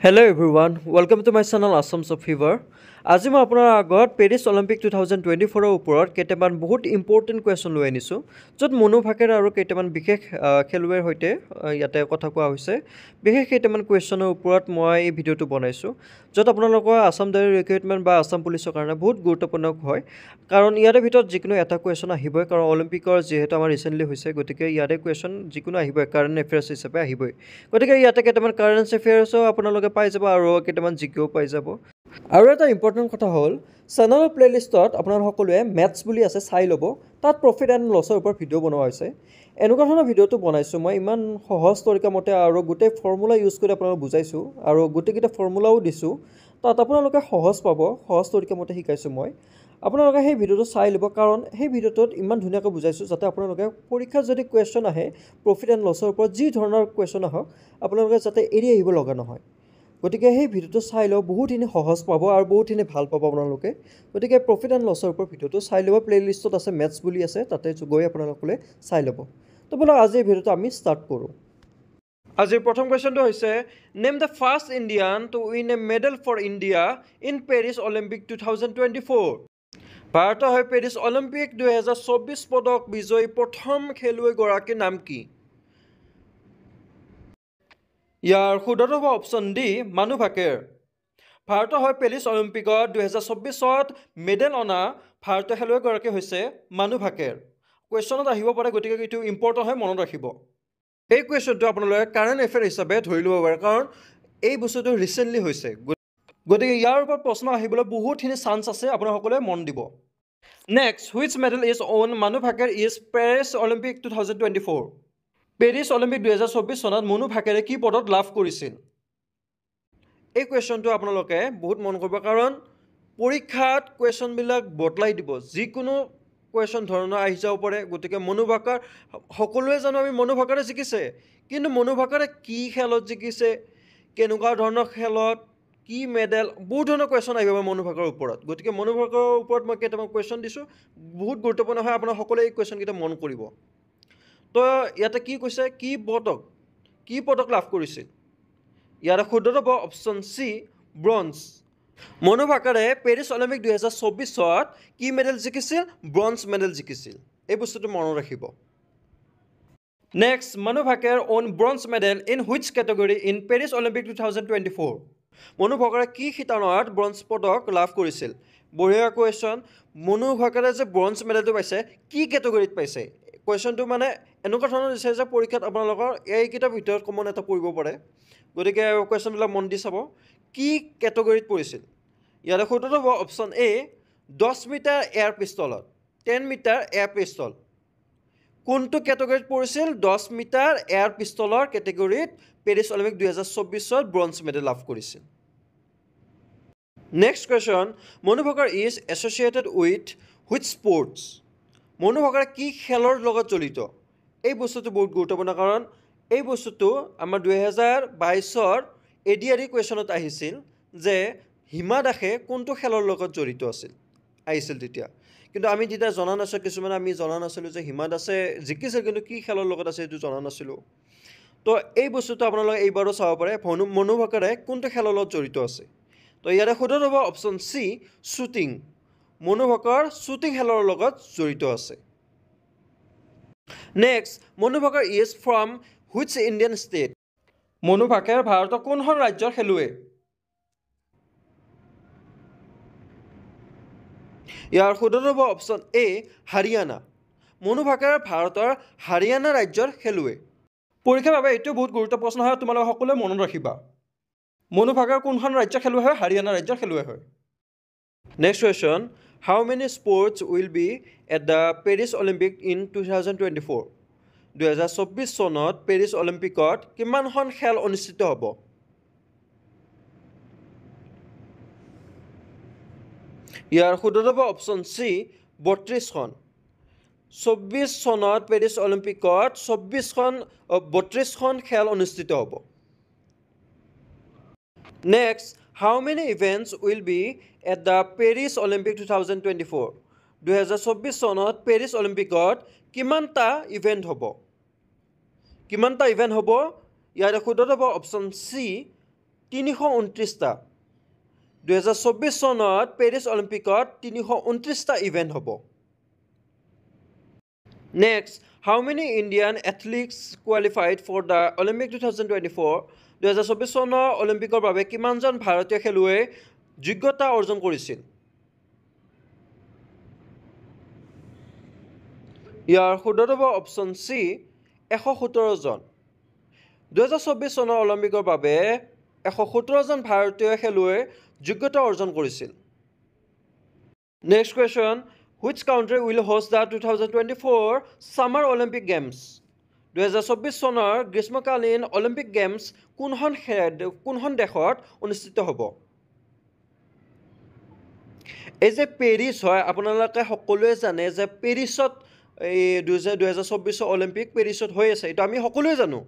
Hello everyone, welcome to my channel Assam's of Fever. আজি মই আপোনাৰ আগত পেৰিছ অলিম্পিক 2024 ওপৰত কেইটামান বহুত ইম্পৰ্টেণ্ট কুৱেশ্যন লৈ আনিছোঁ য'ত মনু ভাকেৰ আৰু কেইটামান বিশেষ খেলুৱৈৰ সৈতে ইয়াতে কথা কোৱা হৈছে বিশেষ কেইটামান কুৱেশ্যনৰ ওপৰত মই এই ভিডিঅ'টো বনাইছোঁ য'ত আপোনালোকৰ আসাম ডাইৰী ৰিক্ৰুইটমেণ্ট বা আসাম পুলিচৰ কাৰণে বহুত গুৰুত্বপূৰ্ণ হয় কাৰণ ইয়াৰে ভিতৰত যিকোনো এটা কুৱেশ্যন আহিবই কাৰণ অলিম্পিকৰ যিহেতু আমাৰ ৰিচেণ্টলি হৈছে গতিকে ইয়াৰে কুৱেশ্যন যিকোনো আহিবই কাৰেণ্ট এফেয়াৰ্ছ হিচাপে আহিবই গতিকে ইয়াতে কেইটামান কাৰেণ্ট এফেয়াৰ্ছো আপোনালোকে পাই যাব আৰু কেইটামান জিকেও পাই যাব আৰু এটা ইম্পৰ্টেণ্ট কথা হ'ল চেনেলৰ প্লেলিষ্টত আপোনাৰ সকলোৱে মেথছ বুলি আছে চাই ল'ব তাত প্ৰফিট এণ্ড লছৰ ওপৰত ভিডিঅ' বনোৱা হৈছে এনেকুৱা ধৰণৰ ভিডিঅ'টো বনাইছোঁ মই ইমান সহজ তৰিকা মতে আৰু গোটেই ফৰ্মুলা ইউজ কৰি আপোনালোকক বুজাইছোঁ আৰু গোটেইকেইটা ফৰ্মুলাও দিছোঁ তাত আপোনালোকে সহজ পাব সহজ তৰিকা মতে শিকাইছোঁ মই আপোনালোকে সেই ভিডিঅ'টো চাই ল'ব কাৰণ সেই ভিডিঅ'টোত ইমান ধুনীয়াকৈ বুজাইছোঁ যাতে আপোনালোকে পৰীক্ষাত যদি কুৱেশ্যন আহে প্ৰফিট এণ্ড লছৰ ওপৰত যি ধৰণৰ কুৱেশ্যন আহক আপোনালোকে যাতে এৰি আহিব লগা নহয় গতিকে সেই ভিডিঅ'টো চাই লওক বহুতখিনি সহজ পাব আৰু বহুতখিনি ভাল পাব আপোনালোকে গতিকে প্ৰফিট এণ্ড লছৰ ওপৰত ভিডিঅ'টো চাই ল'ব প্লেলিষ্টত আছে মেথছ বুলি আছে তাতে গৈ আপোনালোকে চাই ল'ব তো ব'লক আজি এই ভিডিঅ'টো আমি ষ্টাৰ্ট কৰোঁ আজিৰ প্ৰথম কুৱেশ্যনটো হৈছে name the first Indian to win a medal for India in Paris Olympic 2024 ভাৰতৰ হৈ পেৰিছ অলিম্পিক 2024 পদক বিজয়ী প্ৰথম খেলুৱৈগৰাকীৰ নাম কি ইয়াৰ শুদ্ধটো হ'ব অপশ্যন ডি মানু ভাকেৰ ভাৰতৰ হৈ পেৰিছ অলিম্পিকত 2024ত মেডেল অনা ভাৰতীয় খেলুৱৈগৰাকী হৈছে মানু ভাকেৰ কুৱেশ্যনত আহিব পাৰে গতিকে এইটো ইম্পৰ্টেণ্ট হয় মনত ৰাখিব এই কুৱেশ্যনটো আপোনালোকে কাৰেণ্ট এফেয়াৰ হিচাপে ধৰি ল'ব পাৰে কাৰণ এই বস্তুটো ৰিচেণ্টলি হৈছে গতিকে ইয়াৰ ওপৰত প্ৰশ্ন আহিবলৈ বহুতখিনি চান্স আছে আপোনাৰ সকলোৱে মন দিব next which medal is on Manu Bhaker is Paris Olympic 2024 Paris Olympic 2024 চনত মনু ভাকেৰে কি পদক লাভ কৰিছিল এই কুৱেশ্যনটো আপোনালোকে বহুত মন কৰিব কাৰণ পৰীক্ষাত কুৱেশ্যনবিলাক বদলাই দিব যিকোনো কুৱেশ্যন ধৰণৰ আহি যাব পাৰে গতিকে মনু ভাকাৰ সকলোৱে জানো আমি মনু ভাকাৰে জিকিছে কিন্তু মনু ভাকাৰে কি খেলত জিকিছে কেনেকুৱা ধৰণৰ খেলত কি মেডেল বহুত ধৰণৰ কুৱেশ্যন আহিব মনু ভাকাৰৰ ওপৰত গতিকে মনু ভাকাৰৰ ওপৰত মই কেইটামান কুৱেশ্যন দিছোঁ বহুত গুৰুত্বপূৰ্ণ হয় আপোনাৰ সকলোৱে এই কুৱেশ্যনকেইটা মন কৰিব তো ইয়াতে কি কৈছে কি পদক লাভ কৰিছিল ইয়াৰ শুদ্ধটো হ'ব অপশ্যন চি ব্ৰঞ্জ মনু ভাকাৰে পেৰিছ অলিম্পিক 2024ত কি মেডেল জিকিছিল ব্ৰঞ্জ মেডেল জিকিছিল এই বস্তুটো মনত ৰাখিব next Manu Bhaker on bronze medal in which category in Paris Olympic 2024 Manu ভাকাৰে কি শিতানত ব্ৰঞ্জ পদক লাভ কৰিছিল বঢ়িয়া কুৱেশ্যন মনু ভাকাৰে যে ব্ৰঞ্জ মেডেলটো পাইছে কি কেটেগৰীত পাইছে কুৱেশ্যনটো মানে এনেকুৱা ধৰণৰ দিছে যে পৰীক্ষাত আপোনালোকৰ এইকেইটাৰ ভিতৰত কমন এটা পৰিব পাৰে গতিকে কুৱেশ্যনবিলাক মন দি চাব কি কেটেগৰীত পৰিছিল ইয়াৰে শুদ্ধটো হ'ব অপশ্যন এ 10 মিটাৰ এয়াৰ পিষ্টলত 10 মিটাৰ এয়াৰ পিষ্টল কোনটো কেটেগৰীত পৰিছিল 10 মিটাৰ এয়াৰ পিষ্টলৰ কেটেগৰীত পেৰিছ অলিম্পিক 2024ত ব্ৰঞ্জ মেডেল লাভ কৰিছিল next question Manu Bhaker is associated with which sports Manu ভাকাৰে কি খেলৰ লগত জড়িত এই বস্তুটো বহুত গুৰুত্বপূৰ্ণ কাৰণ এই বস্তুটো আমাৰ 2022ৰ এডিআৰই কুৱেশ্যনত আহিছিল যে হিমা দাসে কোনটো খেলৰ লগত জড়িত আহিছিল তেতিয়া কিন্তু আমি তেতিয়া জনা নাছিলোঁ কিছুমানে আমি জনা নাছিলোঁ যে হিমা দাসে জিকিছিল কিন্তু কি খেলৰ লগত আছে এইটো জনা নাছিলোঁ তো এই বস্তুটো আপোনালোকে এইবাৰো চাব পাৰে মনু ভাকাৰে কোনটো খেলৰ লগত জড়িত আছে তো ইয়াৰে শুদ্ধটো হ'ব option C shooting Manu Bhaker shooting খেলৰ লগত জড়িত আছে next Manu Bhaker is from which Indian state Manu Bhaker ভাৰতৰ কোনখন ৰাজ্যৰ খেলুৱৈ ইয়াৰ শুদ্ধটো হ'ব অপশ্যন এ হাৰিয়ানা মনু ভাকেৰ ভাৰতৰ হাৰিয়ানা ৰাজ্যৰ খেলুৱৈ পৰীক্ষাৰ বাবে এইটো বহুত গুৰুত্বপূৰ্ণ প্ৰশ্ন হয় তোমালোকে সকলোৱে মনত ৰাখিবা মনু ভাকেৰ কোনখন ৰাজ্যৰ খেলুৱৈ হয় হাৰিয়ানা ৰাজ্যৰ খেলুৱৈ হয় next question how many sports will be at the Paris Olympic in 2024 2024 চনত পেৰিছ অলিম্পিকত কিমানখন খেল অনুষ্ঠিত হ'ব ইয়াৰ শুদ্ধটো হ'ব অপশ্যন চি 32খন 24 চনত পেৰিছ অলিম্পিকত 32খন খেল অনুষ্ঠিত হ'ব next how many events will be at the Paris Olympic 2024 2024 চনত পেৰিছ অলিম্পিকত কিমানটা ইভেণ্ট হ'ব ইয়াৰে শুদ্ধটো হ'ব অপশ্যন চি 329টা 2024 চনত পেৰিছ অলিম্পিকত 329টা ইভেণ্ট হ'ব next how many Indian athletes qualified for the Olympic 2024 2024 চনৰ অলিম্পিকৰ বাবে কিমানজন ভাৰতীয় খেলুৱৈ যোগ্যতা অৰ্জন কৰিছিল ইয়াৰ শুদ্ধ হ'ব অপশ্যন চি 117 জন 2024 চনৰ অলিম্পিকৰ বাবে 117 জন ভাৰতীয় খেলুৱৈ যোগ্যতা অৰ্জন কৰিছিল next question which country will host the 2024 summer olympic games 2024 চনৰ গ্ৰীষ্মকালীন অলিম্পিক গেমছ কোনখন দেশত অনুষ্ঠিত হ'ব এই যে পেৰিছ হয় আপোনালোকে সকলোৱে জানে যে পেৰিছত এই 2024 অলিম্পিক পেৰিছত হৈ আছে এটা আমি সকলোৱে জানো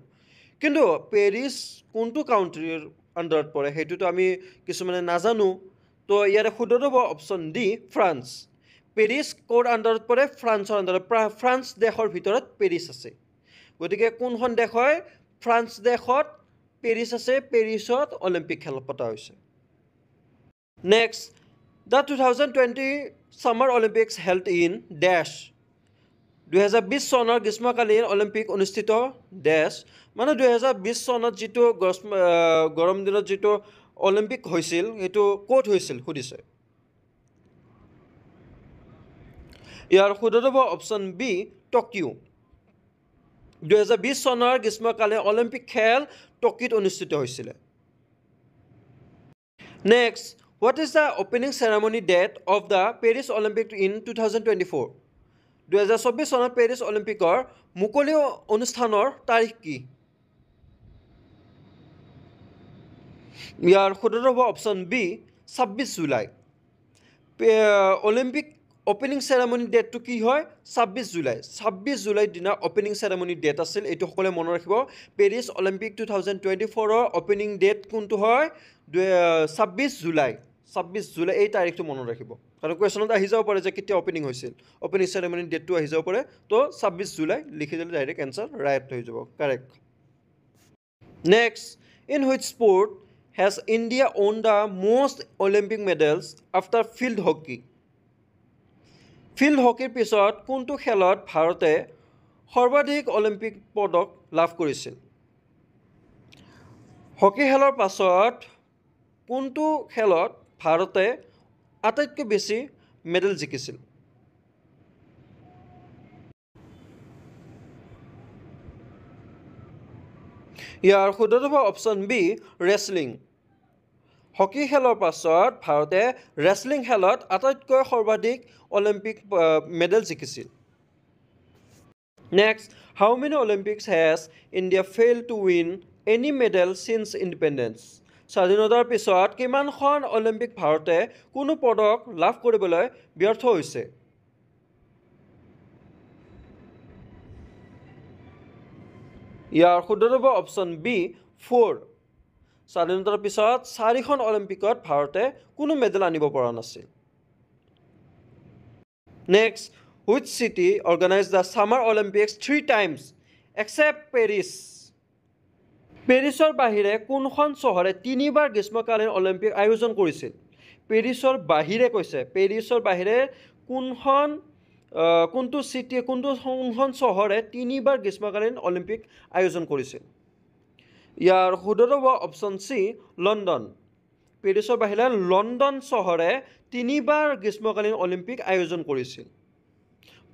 কিন্তু পেৰিছ কোনটো কাউন্ট্ৰিৰ আন্ডাৰত পৰে হেতুটো আমি কিছুমানে নাজানো তো ইয়াৰে শুদ্ধ হ'ব অপশ্যন ডি ফ্ৰান্স পেৰিছ কোৰ আন্ডাৰত পৰে ফ্ৰান্সৰ আন্ডাৰত ফ্ৰান্স দেশৰ ভিতৰত পেৰিছ আছে গতিকে কোনখন দেশ হয় ফ্ৰান্স দেশত পেৰিছ আছে পেৰিছত অলিম্পিক খেল পতা হৈছে next the 2020 summer Olympics held in ডেশ 2020 চনৰ গ্ৰীষ্মকালীন অলিম্পিক অনুষ্ঠিত ডেশ মানে 2020 চনত যিটো গৰম দিনত যিটো অলিম্পিক হৈছিল সেইটো ক'ত হৈছিল সুধিছে ইয়াৰ শুদ্ধ হ'ব অপশ্যন বি টকিঅ 2020 চনৰ গ্ৰীষ্মকালীন অলিম্পিক খেল টকিঅত অনুষ্ঠিত হৈছিল next what is the opening ceremony date of the Paris Olympic in 2024 2024 চনত পেৰিছ অলিম্পিকৰ মুকলি অনুষ্ঠানৰ তাৰিখ কি ইয়াৰ শুদ্ধ হ'ব option B 26 July Olympic opening ceremony ডেটটো কি হয় 26 জুলাই দিনা অপেনিং চেৰেমনি ডেট আছিল এইটো সকলোৱে মনত ৰাখিব পেৰিছ অলিম্পিক 2024 অপেনিং ডেট কোনটো হয় 26 জুলাই এই তাৰিখটো মনত ৰাখিব কাৰণ কুৱেশ্যনত আহি যাব পাৰে যে কেতিয়া অপেনিং হৈছিল অপেনিং চেৰেমনি ডেটটো আহি যাব পাৰে তো 26 জুলাই লিখি দিলে ডাইৰেক্ট এনসাৰ ৰাইট হৈ যাব correct next in which sport has India won the most Olympic medals after field hockey? Field hockey পিছত কোনটো খেলত ভাৰতে সৰ্বাধিক অলিম্পিক পদক লাভ কৰিছিল হকি খেলৰ পাছত কোনটো খেলত ভাৰতে আটাইতকৈ বেছি মেডেল জিকিছিল ইয়াৰ শুদ্ধ হ'ব অপশ্যন বি ৰেছলিং হকি খেলৰ পাছত ভাৰতে ৰেছলিং খেলত আটাইতকৈ সৰ্বাধিক অলিম্পিক মেডেল জিকিছিল next how many Olympics has India fail to win any medal since independence স্বাধীনতাৰ পিছত কিমানখন অলিম্পিক ভাৰতে কোনো পদক লাভ কৰিবলৈ ব্যৰ্থ হৈছে ইয়াৰ শুদ্ধ হ'ব অপশ্যন বি 4 স্বাধীনতাৰ পিছত 4খন অলিম্পিকত ভাৰতে কোনো মেডেল আনিব পৰা নাছিল next which city organize the summer Olympics 3 times except পেৰিছৰ বাহিৰে কোনখন চহৰে 3বাৰ গ্ৰীষ্মকালীন অলিম্পিক আয়োজন কৰিছিল পেৰিছৰ বাহিৰে কৈছে পেৰিছৰ বাহিৰে কোনটো চহৰে 3বাৰ গ্ৰীষ্মকালীন অলিম্পিক আয়োজন কৰিছিল ইয়াৰ শুদ্ধ হ'ব অপশ্যন চি লণ্ডন পেৰিছৰ বাহিৰে লণ্ডন চহৰে 3বাৰ গ্ৰীষ্মকালীন অলিম্পিক আয়োজন কৰিছিল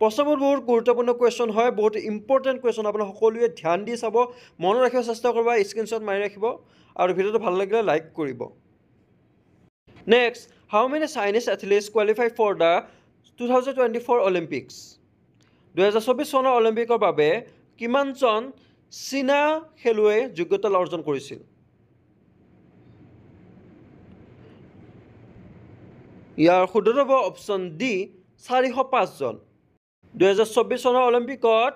প্ৰশ্নবোৰ বহুত গুৰুত্বপূৰ্ণ কুৱেশ্যন হয় বহুত ইম্পৰ্টেণ্ট কুৱেশ্যন আপোনালোকে সকলোৱে ধ্যান দি চাব মনত ৰাখিব চেষ্টা কৰিব স্ক্ৰীনশ্বট মাৰি ৰাখিব আৰু ভিডিঅ'টো ভাল লাগিলে লাইক কৰিব next how many Chinese athletes qualify for the 2024 Olympics 2024 চনৰ অলিম্পিকৰ বাবে কিমানজন চীনা খেলুৱৈ যোগ্যতা অৰ্জন কৰিছিল ইয়াৰ শুদ্ধ হ'ব অপশ্যন ডি 405 জন 2024 চনৰ অলিম্পিকত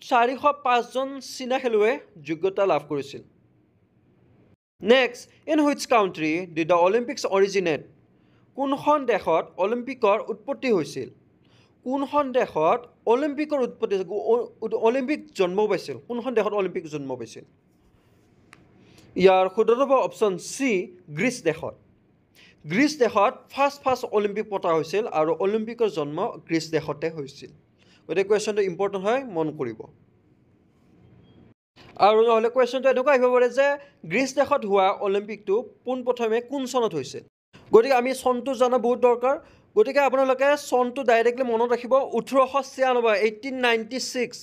405 জন চীনা খেলুৱৈ যোগ্যতা লাভ কৰিছিল next in which country did the Olympics originate কোনখন দেশত অলিম্পিকৰ উৎপত্তি হৈছিল কোনখন দেশত অলিম্পিকৰ উৎপত্তি অলিম্পিক জন্ম পাইছিল কোনখন দেশত অলিম্পিক জন্ম পাইছিল ইয়াৰ শুদ্ধ হ'ব অপশ্যন চি গ্ৰীচ দেশত। গ্ৰীচ দেশত ফাৰ্ষ্ট অলিম্পিক পতা হৈছিল আৰু অলিম্পিকৰ জন্ম গ্ৰীচ দেশতে হৈছিল। গতিকে কুৱেশ্যনটো ইম্পৰ্টেণ্ট হয়, মন কৰিব। আৰু নহ'লে কুৱেশ্যনটো এনেকুৱা আহিব পাৰে যে গ্ৰীচ দেশত হোৱা অলিম্পিকটো পোনপ্ৰথমে কোন চনত হৈছিল। গতিকে আমি চনটো জনা বহুত দৰকাৰ। গতিকে আপোনালোকে চনটো ডাইৰেক্টলি মনত ৰাখিব 1896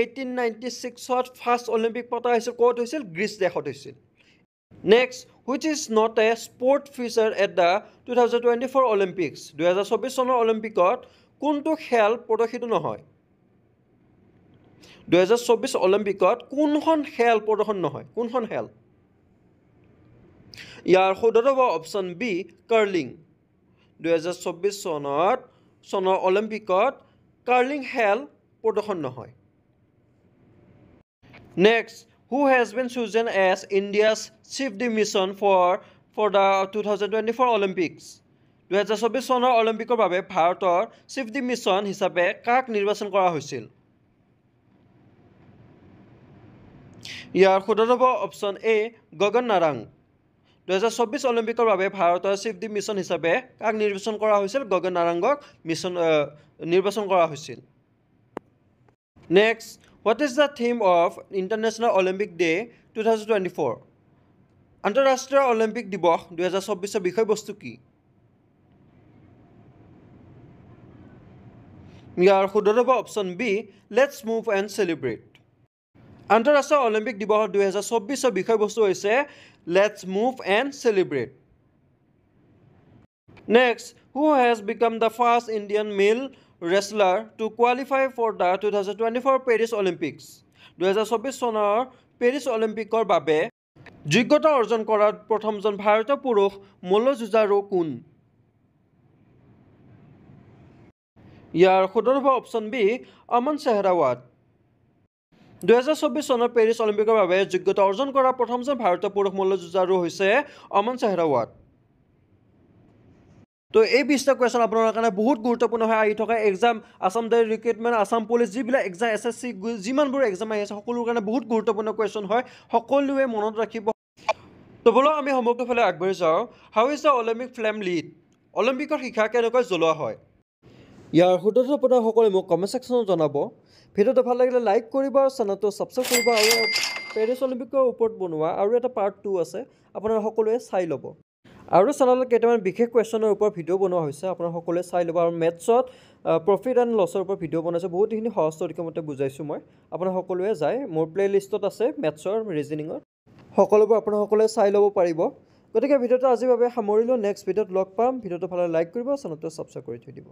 1896ত ফাৰ্ষ্ট অলিম্পিক পতা হৈছিল। ক'ত হৈছিল? গ্ৰীচ দেশত হৈছিল। Next, which is not a sport feature at the 2024 Olympics. 2024 চনৰ অলিম্পিকত কোনটো খেল প্ৰদৰ্শিত নহয়? 2024 অলিম্পিকত কোনখন খেল প্ৰদৰ্শন নহয়? কোনখন খেল? ইয়াৰ শুদ্ধ হ'ব অপশ্যন বি কাৰ্লিং। 2024 চনৰ অলিম্পিকত কাৰ্লিং খেল প্ৰদৰ্শন নহয়। Next, who has been chosen as India's chief de mission for the 2024 Olympics? 2024 চনৰ অলিম্পিকৰ বাবে ভাৰতৰ চিফ দি মিছন হিচাপে কাক নিৰ্বাচন কৰা হৈছিল? ইয়াৰ শুদ্ধ হ'ব অপশ্যন এ গগন নাৰাং। 2024 অলিম্পিকৰ বাবে ভাৰতৰ চিফ দি মিছন হিচাপে কাক নিৰ্বাচন কৰা হৈছিল? গগন নাৰাংগক নিৰ্বাচন কৰা হৈছিল। Next, what is the theme of international Olympic day 2024? আন্তঃৰাষ্ট্ৰীয় অলিম্পিক দিৱস 2024 বিষয়বস্তু কি? ইয়াৰ শুদ্ধ হ'ব option B let's move and celebrate. আন্তঃৰাষ্ট্ৰীয় অলিম্পিক দিৱস 2024 বিষয়বস্তু হৈছে let's move and celebrate. Next, who has become the first Indian male wrestler to qualify for the 2024 Paris Olympics? 2024 চনৰ পেৰিছ অলিম্পিকৰ বাবে যোগ্যতা অৰ্জন কৰা প্ৰথমজন ভাৰতীয় পুৰুষ মল্লযুঁজাৰু কোন? ইয়াৰ শুদ্ধ হ'ব অপশ্যন বি অমন চেহৰাৱাত। 2024 চনৰ পেৰিছ অলিম্পিকৰ বাবে যোগ্যতা অৰ্জন কৰা প্ৰথমজন ভাৰতীয় পুৰুষ মল্লযুঁজাৰু হৈছে অমন চেহৰাৱাত। তো এই 20টা কুৱেশ্যন আপোনালোকৰ কাৰণে বহুত গুৰুত্বপূৰ্ণ হয় আহি থকা exam, Assam direct recruitment, Assam police, যিবিলাক এক্সাম SSC যিমানবোৰ এক্সাম আহি আছে সকলোৰ কাৰণে বহুত গুৰুত্বপূৰ্ণ কুৱেশ্যন হয়। সকলোৱে মনত ৰাখিব। তো ব'লক আমি সমগ্ৰ ফালে আগবাঢ়ি যাওঁ। How is the Olympic flame lit? অলিম্পিকৰ শিখা কেনেকৈ জ্বলোৱা হয়? ইয়াৰ শুদ্ধ আপোনাৰ সকলোৱে মোক কমেণ্ট ছেকশ্যনত জনাব। ভিডিঅ'টো ভাল লাগিলে লাইক কৰিব আৰু চেনেলটো ছাবস্ক্ৰাইব কৰিব। আৰু পেৰিছ অলিম্পিকৰ ওপৰত বনোৱা আৰু এটা পাৰ্ট 2 আছে, আপোনালোকে সকলোৱে চাই ল'ব। আৰু চেনেলত কেইটামান বিশেষ কুৱেশ্যনৰ ওপৰত ভিডিঅ' বনোৱা হৈছে, আপোনালোকে সকলোৱে চাই ল'ব। আৰু মেথছত প্ৰফিট এণ্ড লছৰ ওপৰত ভিডিঅ' বনাইছোঁ, বহুতখিনি সহজ তৰিকামতে বুজাইছোঁ মই। আপোনালোকে সকলোৱে যায়, মোৰ প্লে'লিষ্টত আছে মেথছৰ, ৰিজনিঙৰ, সকলোবোৰ আপোনালোকে সকলোৱে চাই ল'ব পাৰিব। গতিকে ভিডিঅ'টো আজিৰ বাবে সামৰিলোঁ। নেক্সট ভিডিঅ'ত লগ পাম। ভিডিঅ'টো ভালে লাইক কৰিব, চেনেলটো ছাবস্ক্ৰাইব কৰি থৈ দিব।